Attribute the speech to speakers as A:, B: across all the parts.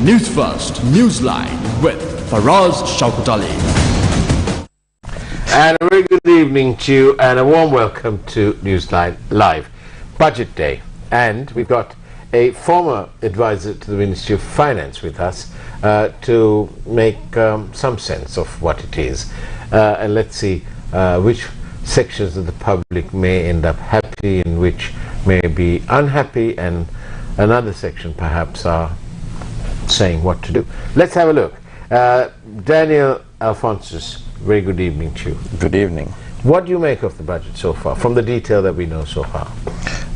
A: Newsfirst Newsline with Shaukat.
B: And a very good evening to you and a warm welcome to Newsline Live. Budget Day. And we've got a former advisor to the Ministry of Finance with us to make some sense of what it is. And let's see which sections of the public may end up happy and which may be unhappy, and another section perhaps are saying what to do. Let's have a look. Daniel Alphonsus, very good evening to you.
C: Good evening.
B: What do you make of the budget so far, from the detail that we know so far?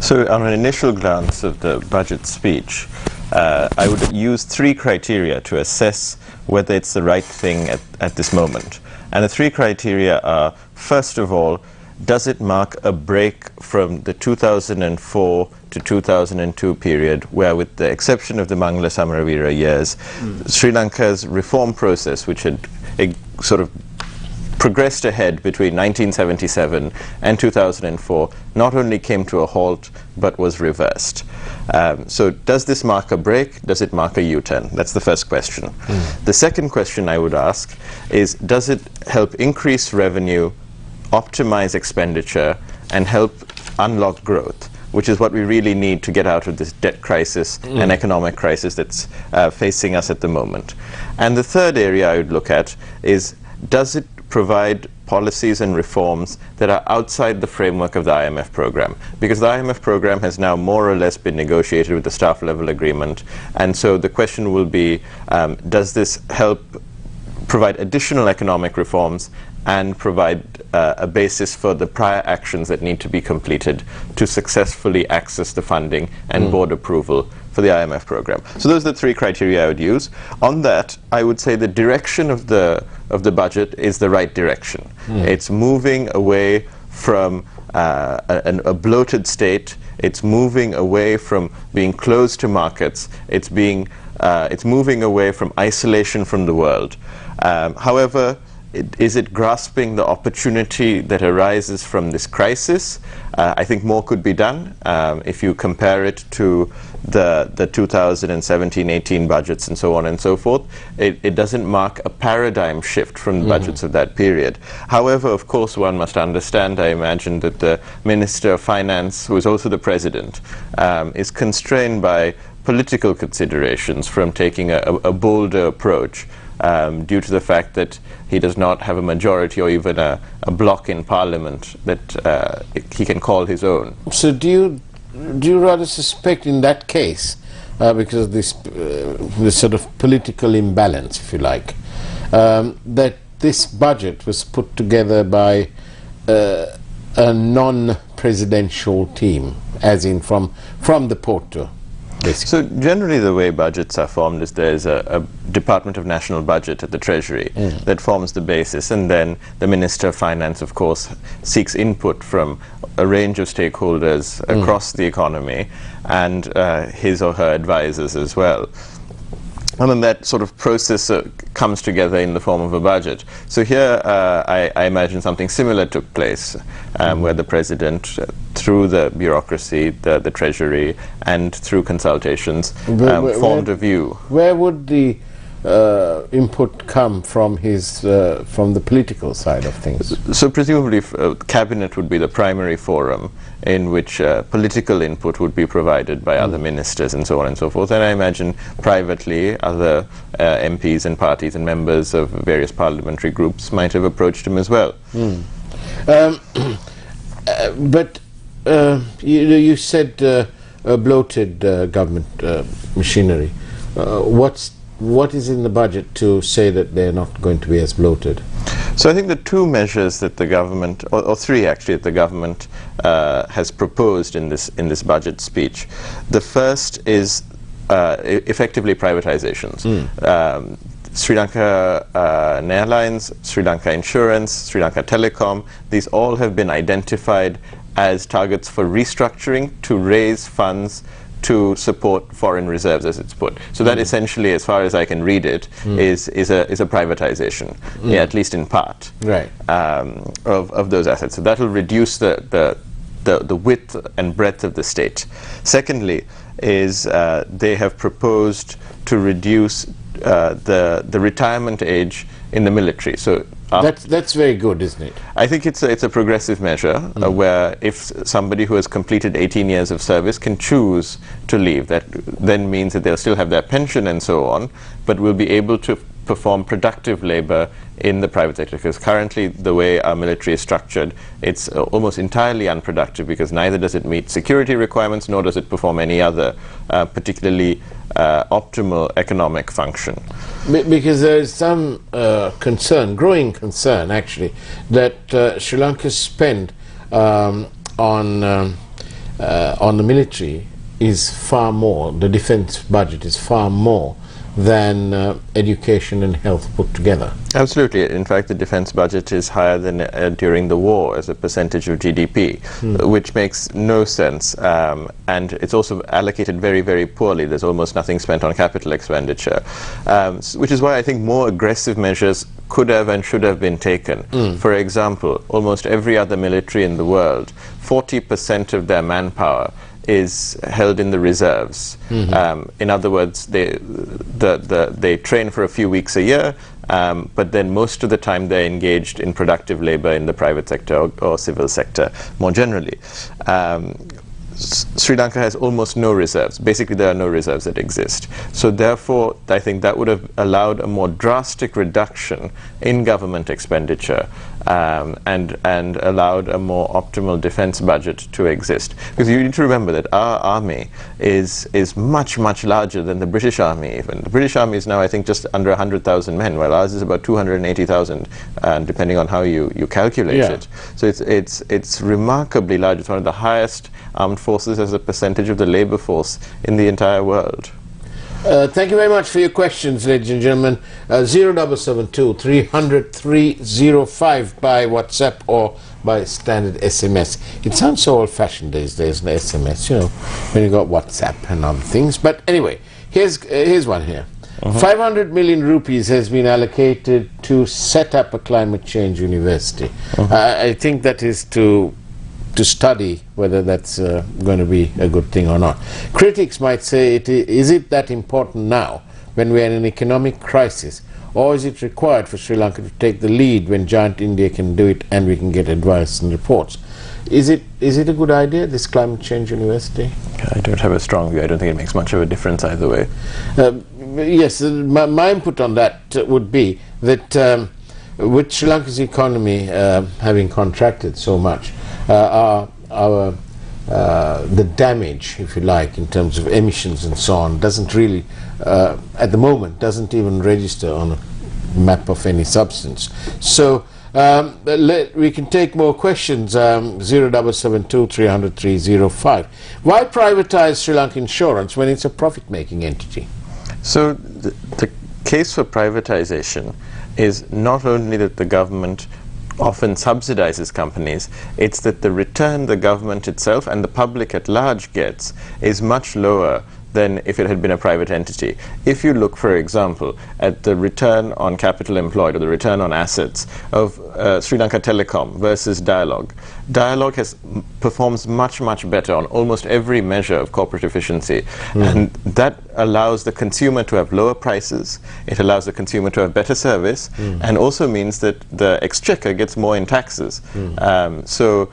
C: So on an initial glance of the budget speech, I would use three criteria to assess whether it's the right thing at this moment. And the three criteria are, first of all, does it mark a break from the 2004 to 2002 period, where, with the exception of the Mangala Samaravira years, Sri Lanka's reform process, which had sort of progressed ahead between 1977 and 2004, not only came to a halt, but was reversed. So does this mark a break? Does it mark a U-turn? That's the first question. The second question I would ask is, does it help increase revenue, optimize expenditure, and help unlock growth, which is what we really need to get out of this debt crisis and economic crisis that's facing us at the moment. And the third area I would look at is, does it provide policies and reforms that are outside the framework of the IMF program? Because the IMF program has now more or less been negotiated with the staff level agreement, and so the question will be, does this help provide additional economic reforms and provide a basis for the prior actions that need to be completed to successfully access the funding and board approval for the IMF program? So those are the three criteria I would use. On that, I would say the direction of the budget is the right direction. It's moving away from a bloated state. It's moving away from being closed to markets. It's moving away from isolation from the world. However, is it grasping the opportunity that arises from this crisis? I think more could be done. If you compare it to the 2017-18 budgets and so on and so forth, it doesn't mark a paradigm shift from the budgets of that period. However, of course, one must understand, I imagine, that the Minister of Finance, who is also the President, is constrained by political considerations from taking a bolder approach, due to the fact that he does not have a majority or even a bloc in Parliament that he can call his own.
B: So do you rather suspect in that case, because of this sort of political imbalance, if you like, that this budget was put together by a non-presidential team, as in from the Porto? Basically.
C: So generally the way budgets are formed is there's a Department of National Budget at the Treasury that forms the basis, and then the Minister of Finance, of course, seeks input from a range of stakeholders across the economy and his or her advisors as well. And then that sort of process comes together in the form of a budget. So here I imagine something similar took place, where the President, through the bureaucracy, the Treasury, and through consultations, formed a view.
B: Where would the input come from from the political side of things?
C: So presumably Cabinet would be the primary forum in which political input would be provided by other ministers and so on and so forth. And I imagine privately other MPs and parties and members of various parliamentary groups might have approached him as well.
B: But you said a bloated government machinery. What is in the budget to say that they're not going to be as bloated?
C: So I think the two measures that the government, or three actually, that the government has proposed in this budget speech. The first is effectively privatizations. Sri Lanka Airlines, Sri Lanka Insurance, Sri Lanka Telecom, these all have been identified as targets for restructuring to raise funds to support foreign reserves, as it's put. So that essentially, as far as I can read it, is a privatization, at least in part, of those assets. So that will reduce the width and breadth of the state. Secondly, is they have proposed to reduce the retirement age in the military. So
B: that's very good, isn't it?
C: I think it's a progressive measure where if somebody who has completed 18 years of service can choose to leave, that then means that they'll still have their pension and so on, but will be able to perform productive labor in the private sector, because currently the way our military is structured, it's almost entirely unproductive, because neither does it meet security requirements nor does it perform any other particularly optimal economic function.
B: Because there is some concern, growing concern actually, that Sri Lanka's spend on the military is far more, the defense budget is far more than education and health put together.
C: Absolutely. In fact, the defense budget is higher than during the war as a percentage of GDP, which makes no sense. And it's also allocated very, very poorly. There's almost nothing spent on capital expenditure, which is why I think more aggressive measures could have and should have been taken. For example, almost every other military in the world, 40% of their manpower is held in the reserves. In other words, they train for a few weeks a year, but then most of the time they're engaged in productive labor in the private sector or civil sector more generally. Sri Lanka has almost no reserves. Basically, there are no reserves that exist. So therefore, I think that would have allowed a more drastic reduction in government expenditure and allowed a more optimal defense budget to exist. Because you need to remember that our army is much, much larger than the British Army even. The British Army is now, I think, just under 100,000 men, while ours is about 280,000, depending on how you calculate it. So it's remarkably large. It's one of the highest armed forces as a percentage of the labor force in the entire world.
B: Thank you very much for your questions, ladies and gentlemen. 0772 300 305 by WhatsApp or by standard SMS. It sounds so old-fashioned these days, the SMS, you know, when you got WhatsApp and other things. But anyway, here's one here. 500 million rupees has been allocated to set up a climate change university. I think that is to study whether that's going to be a good thing or not. Critics might say, is it that important now when we are in an economic crisis, or is it required for Sri Lanka to take the lead when giant India can do it and we can get advice and reports? Is it a good idea, this climate change university?
C: I don't have a strong view. I don't think it makes much of a difference either way.
B: Yes, my input on that would be that with Sri Lanka's economy having contracted so much, the damage, if you like, in terms of emissions and so on, doesn't really, at the moment, doesn't even register on a map of any substance. So we can take more questions. 0772 300 305. Why privatize Sri Lanka Insurance when it's a profit-making entity?
C: So the case for privatization is not only that the government often subsidizes companies, it's that the return the government itself and the public at large gets is much lower than if it had been a private entity. If you look, for example, at the return on capital employed or the return on assets of Sri Lanka Telecom versus Dialog, Dialog performs much, much better on almost every measure of corporate efficiency. And that allows the consumer to have lower prices, it allows the consumer to have better service, and also means that the exchequer gets more in taxes. So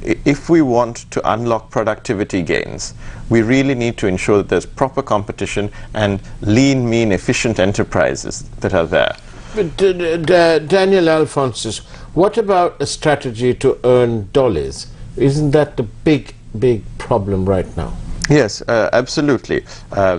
C: if we want to unlock productivity gains, we really need to ensure that there's proper competition and lean, mean, efficient enterprises that are there.
B: But Daniel Alphonsus, what about a strategy to earn dollars? Isn't that the big problem right now?
C: Yes, absolutely.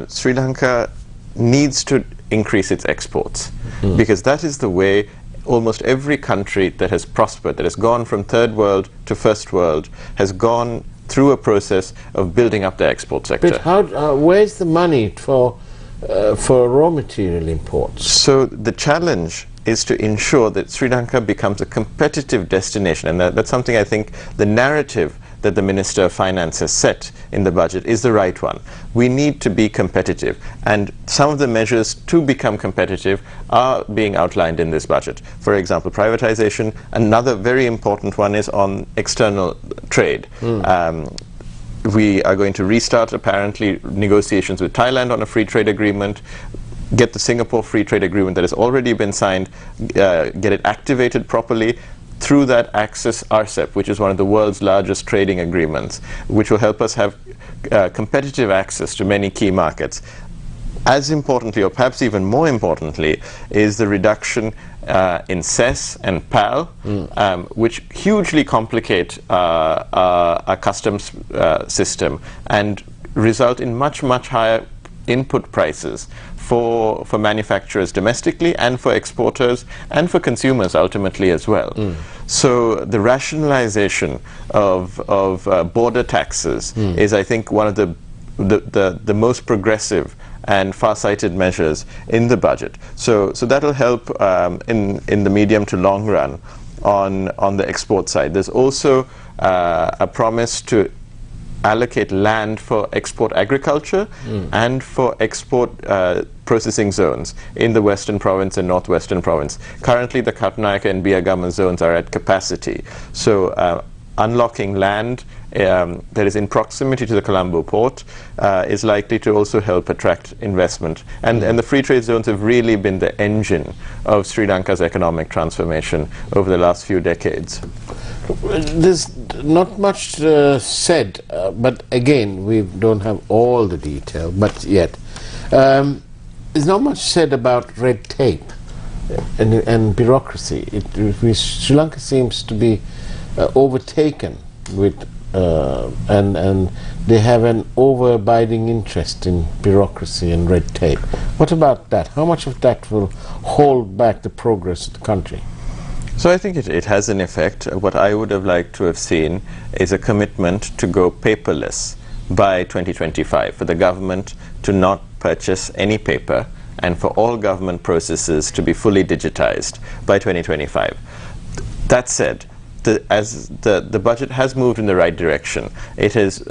C: Sri Lanka needs to increase its exports because that is the way almost every country that has prospered, that has gone from third world to first world, has gone through a process of building up their export sector.
B: But where's the money for raw material imports?
C: So the challenge is to ensure that Sri Lanka becomes a competitive destination, and that's something I think the narrative that the Minister of Finance has set in the budget is the right one. We need to be competitive, and some of the measures to become competitive are being outlined in this budget. For example, privatization. Another very important one is on external trade. we are going to restart, apparently, negotiations with Thailand on a free trade agreement, get the Singapore free trade agreement that has already been signed, get it activated properly. Through that, access RCEP, which is one of the world's largest trading agreements, which will help us have competitive access to many key markets. As importantly, or perhaps even more importantly, is the reduction in CES and PAL, which hugely complicate our customs system and result in much, much higher input prices for manufacturers domestically and for exporters and for consumers ultimately as well. So the rationalization of border taxes is, I think, one of the most progressive and far-sighted measures in the budget. So that'll help in the medium to long run on the export side. There's also a promise to allocate land for export agriculture and for export processing zones in the Western Province and Northwestern Province. Currently, the Katnayaka and Biagama zones are at capacity. So unlocking land that is in proximity to the Colombo port is likely to also help attract investment. And the free trade zones have really been the engine of Sri Lanka's economic transformation over the last few decades.
B: There's not much said, but again, we don't have all the detail, but yet. There's not much said about red tape and bureaucracy. Sri Lanka seems to be overtaken with, and they have an over-abiding interest in bureaucracy and red tape. What about that? How much of that will hold back the progress of the country?
C: So I think it has an effect. What I would have liked to have seen is a commitment to go paperless by 2025, for the government to not purchase any paper and for all government processes to be fully digitized by 2025. That said, as the budget has moved in the right direction, it has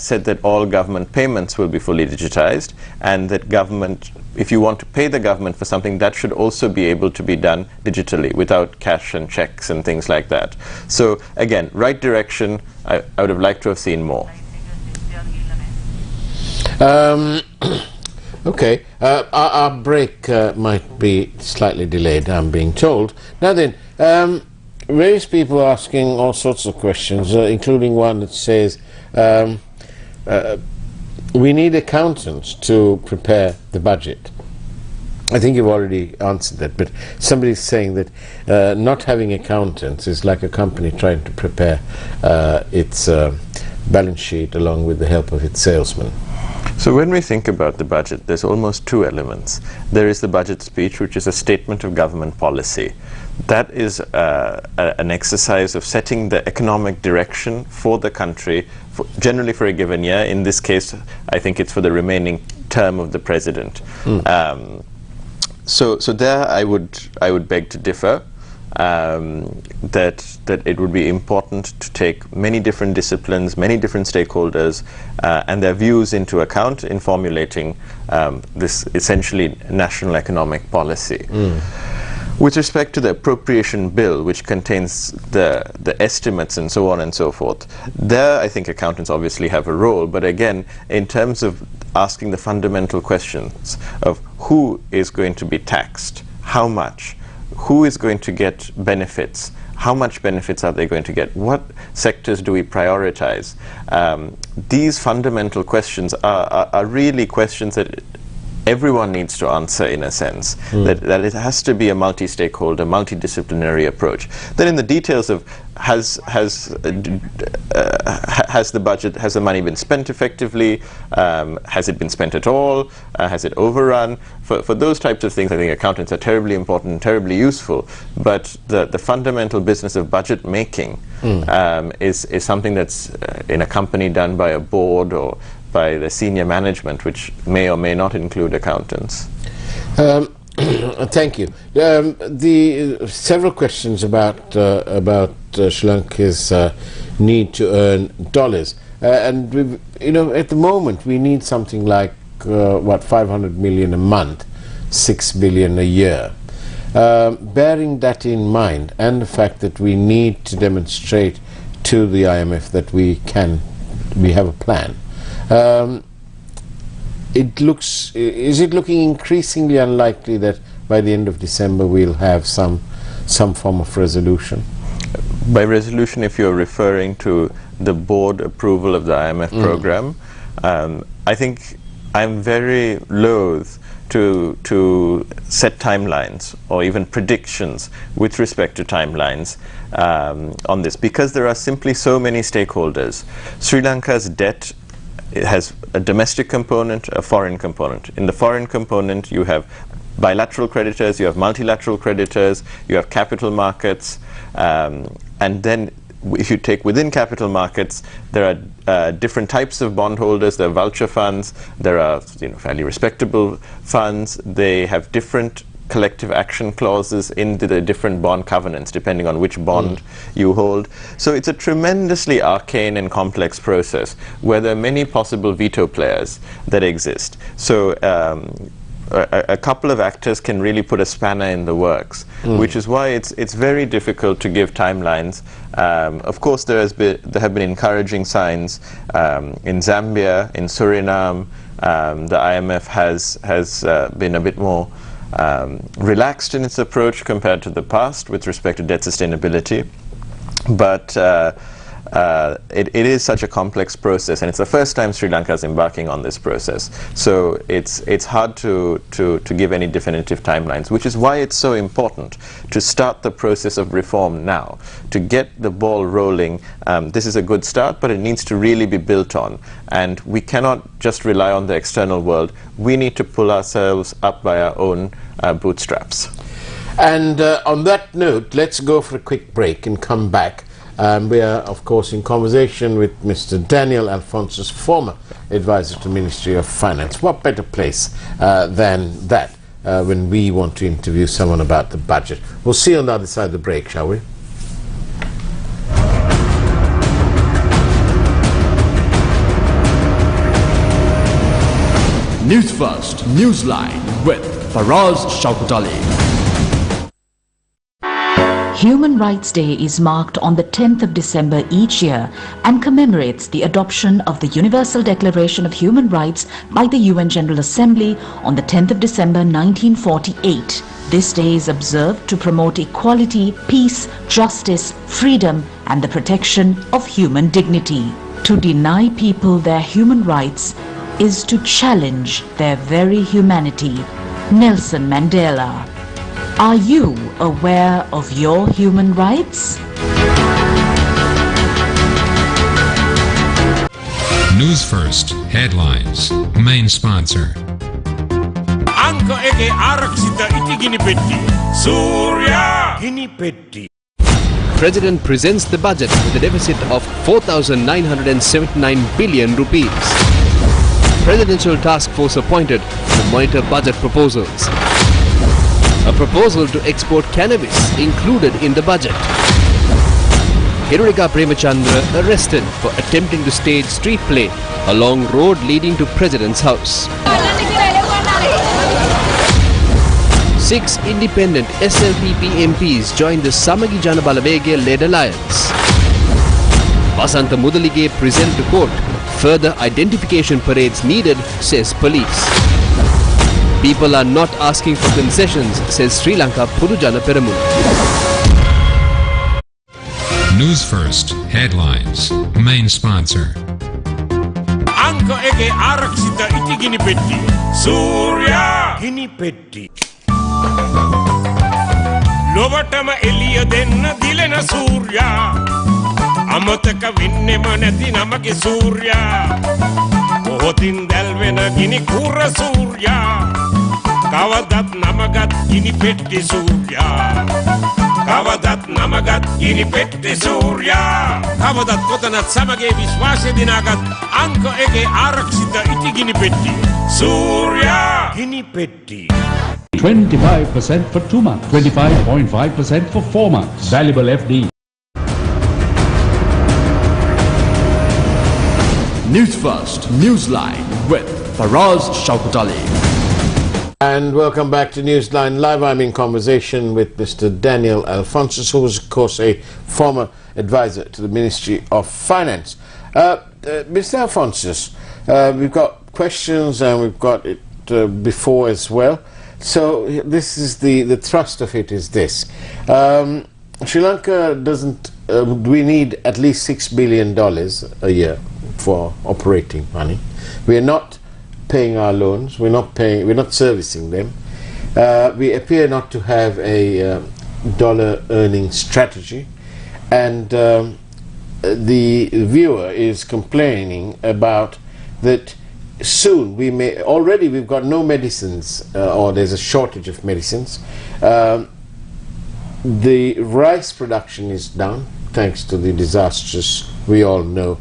C: said that all government payments will be fully digitized, and that government, if you want to pay the government for something, that should also be able to be done digitally without cash and checks and things like that. So again, right direction. I would have liked to have seen more.
B: Okay, our break might be slightly delayed, I'm being told. Now then, various people are asking all sorts of questions, including one that says we need accountants to prepare the budget. I think you've already answered that, but somebody's saying that not having accountants is like a company trying to prepare its balance sheet along with the help of its salesman.
C: So when we think about the budget, there's almost two elements. There is the budget speech, which is a statement of government policy. That is an exercise of setting the economic direction for the country, generally for a given year. In this case, I think it's for the remaining term of the president. So there I would beg to differ. That it would be important to take many different disciplines, many different stakeholders, and their views into account in formulating this essentially national economic policy. With respect to the appropriation bill, which contains the estimates and so on and so forth, there I think accountants obviously have a role, but again, in terms of asking the fundamental questions of who is going to be taxed, how much, who is going to get benefits, how much benefits are they going to get, what sectors do we prioritize? These fundamental questions are really questions that everyone needs to answer, in a sense, that it has to be a multi-stakeholder, multidisciplinary approach. Then in the details of has the budget, has the money been spent effectively, has it been spent at all, has it overrun? For those types of things, I think accountants are terribly important and terribly useful, but the fundamental business of budget making is something that's in a company done by a board or by the senior management, which may or may not include accountants.
B: Thank you. The several questions about Sri Lanka's need to earn dollars, and at the moment we need something like 500 million a month, 6 billion a year. Bearing that in mind, and the fact that we need to demonstrate to the IMF that we can we have a plan. Is it looking increasingly unlikely that by the end of December we'll have some form of resolution?
C: By resolution, if you're referring to the board approval of the IMF program, I think I'm very loath to set timelines or even predictions with respect to timelines on this, because there are simply so many stakeholders. Sri Lanka's debt, it has a domestic component, a foreign component. In the foreign component, you have bilateral creditors, you have multilateral creditors, you have capital markets, and then if you take within capital markets, there are different types of bondholders. There are vulture funds, there are fairly respectable funds. They have different collective action clauses in the different bond covenants depending on which bond you hold. So it's a tremendously arcane and complex process where there are many possible veto players that exist. So a couple of actors can really put a spanner in the works, which is why it's very difficult to give timelines. Of course, there have been encouraging signs in Zambia, in Suriname. The IMF has been a bit more relaxed in its approach compared to the past with respect to debt sustainability, but it is such a complex process, and it's the first time Sri Lanka is embarking on this process. So it's hard to give any definitive timelines, which is why it's so important to start the process of reform now, to get the ball rolling. This is a good start, but it needs to really be built on, and we cannot just rely on the external world. We need to pull ourselves up by our own bootstraps.
B: And on that note, let's go for a quick break and come back. We are, of course, in conversation with Mr. Daniel Alphonsus, former advisor to the Ministry of Finance. What better place than that when we want to interview someone about the budget? We'll see you on the other side of the break, shall we?
A: Newsfirst, Newsline with Faraz Shaukut.
D: Human Rights Day is marked on the 10th of December each year and commemorates the adoption of the Universal Declaration of Human Rights by the UN General Assembly on the 10th of December 1948. This day is observed to promote equality, peace, justice, freedom and the protection of human dignity. To deny people their human rights is to challenge their very humanity. Nelson Mandela. Are you aware of your human rights?
E: Newsfirst headlines. Main sponsor.
F: Anka eke araksita iti ginipetti. Surya ginipetti.
G: President presents the budget with a deficit of 4,979 billion rupees. Presidential task force appointed to monitor budget proposals. A proposal to export cannabis included in the budget. Hirurika Premachandra arrested for attempting to stage street play along road leading to President's house. 6 independent SLPP MPs joined the Samagi Jana Balawege-led alliance. Basanta Mudalige present to court. Further identification parades needed, says police. People are not asking for concessions, says Sri Lanka Pudujana Peramunu.
E: Newsfirst headlines. Main sponsor.
F: Anka eke araksita iti ginipetti. Surya ginipetti. Lovatama eliya denna dilena Surya. Amataka vinnema nati namage Surya. Kohotin dalvena gini kura Surya. Kavadat namagat gini petti Surya. Kavadat namagat gini petti Surya. Kavadat kotanat samage viswase dinagat. Anka eke araksita iti gini petti. Surya gini petti.
H: 25% for 2 months, 25.5% for 4 months. Valuable FD.
A: Newsfirst, Newsline with Faraz Shaukut.
B: And welcome back to Newsline Live. I'm in conversation with Mr. Daniel Alphonsus, who was, of course, a former advisor to the Ministry of Finance. Mr. Alphonsus, we've got questions and we've got it before as well. So this is the thrust of it is this. Sri Lanka doesn't, we need at least $6 billion a year for operating money. We are not paying our loans, we're not servicing them. We appear not to have a dollar earning strategy, and the viewer is complaining about that soon already we've got no medicines, or there's a shortage of medicines. The rice production is down thanks to the disastrous, we all know,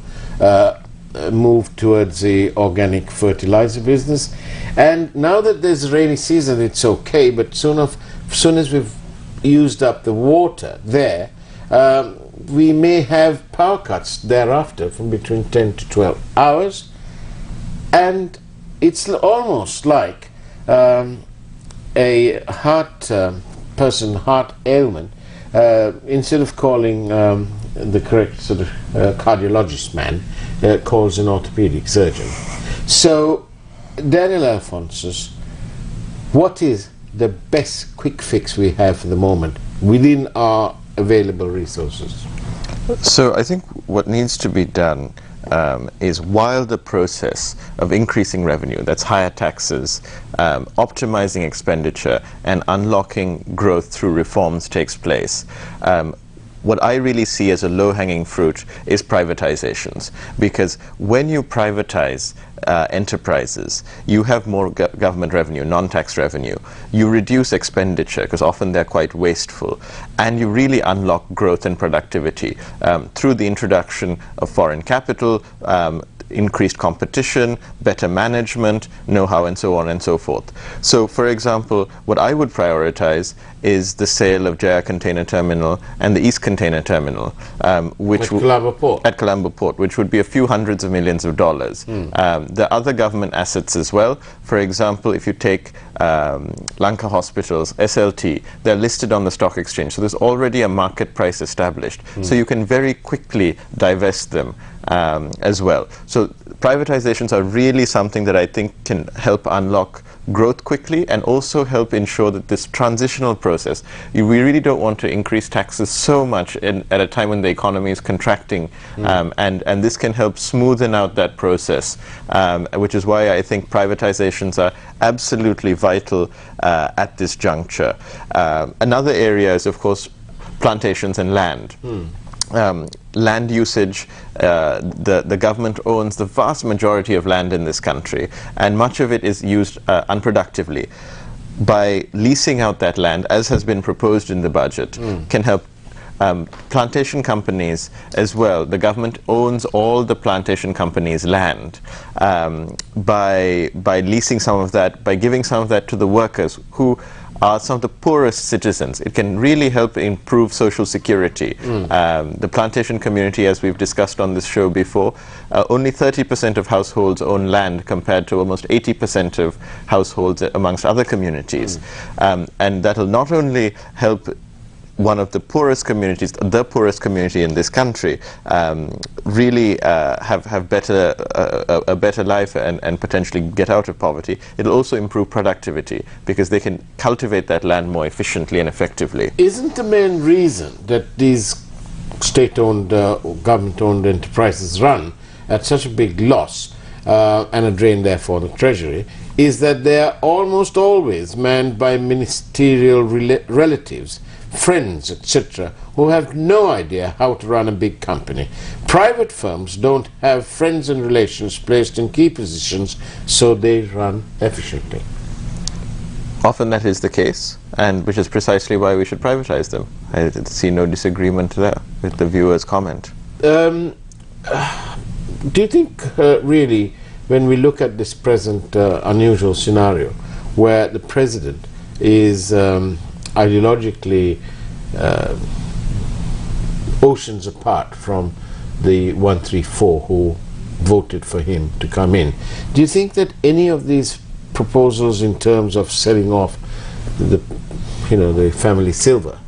B: move towards the organic fertilizer business. And now that there's a rainy season, it's okay, but soon as we've used up the water there, we may have power cuts thereafter from between 10 to 12 hours. And it's almost like a heart ailment, instead of calling the correct sort of cardiologist man, calls an orthopedic surgeon. So, Daniel Alphonsus, what is the best quick fix we have for the moment within our available resources?
C: So I think what needs to be done is, while the process of increasing revenue, that's higher taxes, optimizing expenditure, and unlocking growth through reforms takes place, what I really see as a low-hanging fruit is privatizations. Because when you privatize enterprises, you have more government revenue, non-tax revenue. You reduce expenditure, because often they're quite wasteful. And you really unlock growth and productivity through the introduction of foreign capital, increased competition, better management, know-how, and so on and so forth. So, for example, what I would prioritize is the sale of Jaya Container Terminal and the East Container Terminal, which
B: at Colombo Port.
C: At Colombo Port, which would be a few hundreds of millions of dollars. There are other government assets as well. For example, if you take Lanka Hospitals, SLT, they're listed on the stock exchange, so there's already a market price established. So you can very quickly divest them as well. So privatizations are really something that I think can help unlock growth quickly, and also help ensure that this transitional process, we really don't want to increase taxes so much at a time when the economy is contracting, and this can help smoothen out that process, which is why I think privatizations are absolutely vital at this juncture. Another area is, of course, plantations and land. Land usage, the government owns the vast majority of land in this country, and much of it is used unproductively. By leasing out that land, as has been proposed in the budget, can help plantation companies as well. The government owns all the plantation companies' land. By leasing some of that, by giving some of that to the workers who are some of the poorest citizens, it can really help improve social security. The plantation community, as we've discussed on this show before, only 30% of households own land, compared to almost 80% of households amongst other communities. And that'll not only help one of the poorest communities, the poorest community in this country, really have a better life and potentially get out of poverty. It'll also improve productivity, because they can cultivate that land more efficiently and effectively.
B: Isn't the main reason that these state-owned, government-owned enterprises run at such a big loss and a drain therefore the treasury, is that they are almost always manned by ministerial relatives, friends, etc., who have no idea how to run a big company. Private firms don't have friends and relations placed in key positions, so they run efficiently.
C: Often that is the case, and which is precisely why we should privatize them. I see no disagreement there with the viewer's comment.
B: Do you think, really, when we look at this present unusual scenario, where the president is ideologically oceans apart from the 134 who voted for him to come in, do you think that any of these proposals in terms of selling off the family silver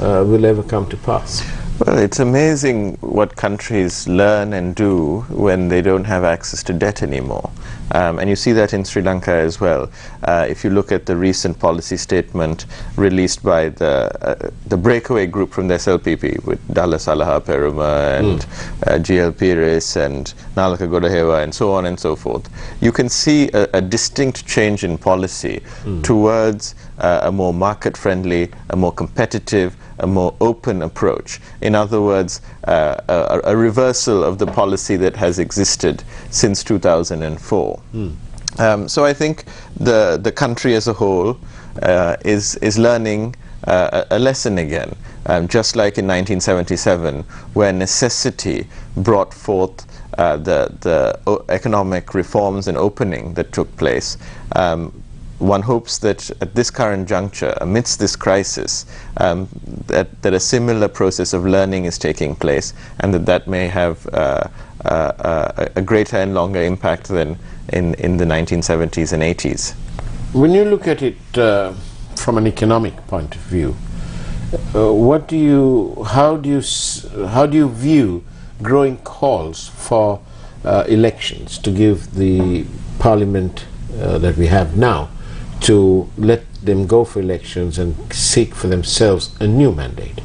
B: will ever come to pass?
C: Well, it's amazing what countries learn and do when they don't have access to debt anymore. And you see that in Sri Lanka as well. If you look at the recent policy statement released by the breakaway group from the SLPP with Dalla Salaha Peruma and GL Pires and Nalaka Godahewa and so on and so forth, you can see a distinct change in policy towards a more market-friendly, a more competitive, a more open approach. In other words, a reversal of the policy that has existed since 2004. So I think the country as a whole is learning a lesson again, just like in 1977, where necessity brought forth the economic reforms and opening that took place. One hopes that at this current juncture, amidst this crisis, that a similar process of learning is taking place, and that may have a greater and longer impact than in the 1970s and 80s.
B: When you look at it from an economic point of view, how do you view growing calls for elections to give the parliament that we have now to let them go for elections and seek for themselves a new mandate?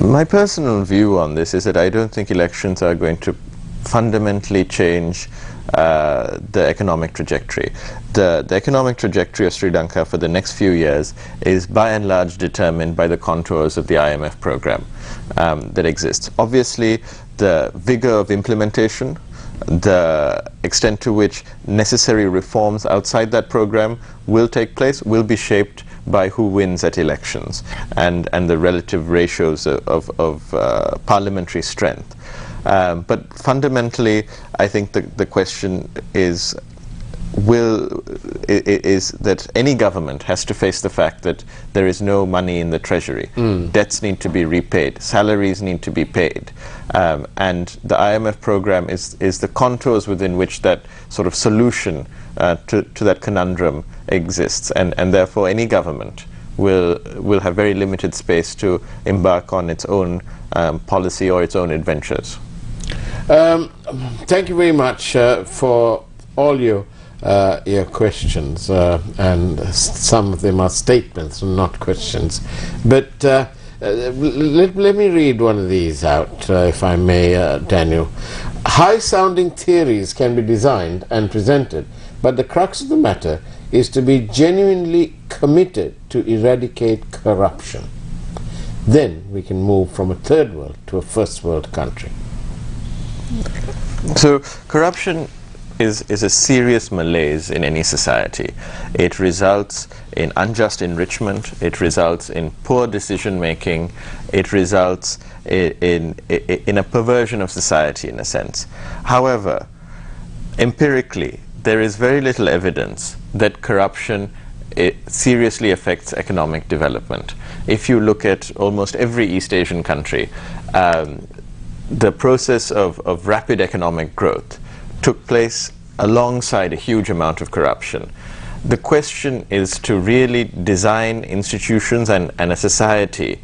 C: My personal view on this is that I don't think elections are going to fundamentally change the economic trajectory. The economic trajectory of Sri Lanka for the next few years is by and large determined by the contours of the IMF program that exists. Obviously, the vigor of implementation, the extent to which necessary reforms outside that program will take place will be shaped by who wins at elections and the relative ratios of parliamentary strength. But fundamentally, I think the question is that any government has to face the fact that there is no money in the treasury. Debts need to be repaid, salaries need to be paid, and the IMF program is the contours within which that sort of solution to that conundrum exists, and therefore any government will have very limited space to embark on its own policy or its own adventures.
B: Thank you very much for all your questions, and some of them are statements and not questions. But let me read one of these out, if I may, Daniel. High-sounding theories can be designed and presented, but the crux of the matter is to be genuinely committed to eradicate corruption. Then we can move from a third world to a first world country.
C: So corruption is a serious malaise in any society. It results in unjust enrichment, it results in poor decision making, it results in a perversion of society in a sense. However, empirically, there is very little evidence that corruption seriously affects economic development. If you look at almost every East Asian country, the process of rapid economic growth took place alongside a huge amount of corruption. The question is to really design institutions and a society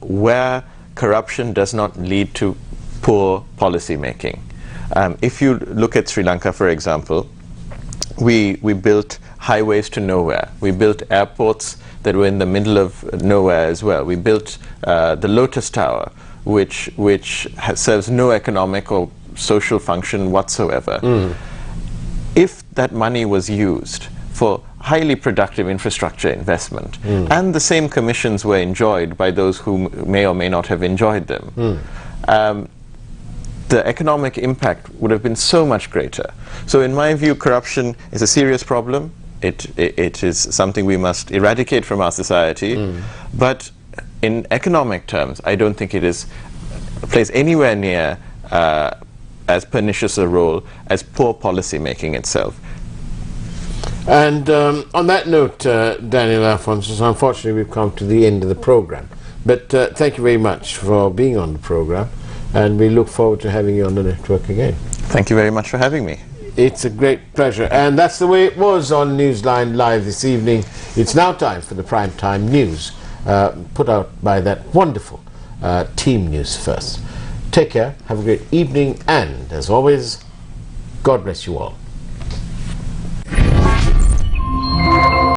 C: where corruption does not lead to poor policy making. If you look at Sri Lanka, for example, we built highways to nowhere. We built airports that were in the middle of nowhere as well. We built the Lotus Tower, which serves no economic or social function whatsoever. If that money was used for highly productive infrastructure investment, and the same commissions were enjoyed by those who may or may not have enjoyed them, the economic impact would have been so much greater. So in my view, corruption is a serious problem. It is something we must eradicate from our society, but in economic terms, I don't think it plays anywhere near as pernicious a role as poor policy making itself.
B: And on that note, Daniel Alphonsus, unfortunately we've come to the end of the program. But thank you very much for being on the program, and we look forward to having you on the network again.
C: Thank you very much for having me.
B: It's a great pleasure, and that's the way it was on Newsline Live this evening. It's now time for the primetime news, put out by that wonderful Team News First. Take care, have a great evening, and as always, God bless you all.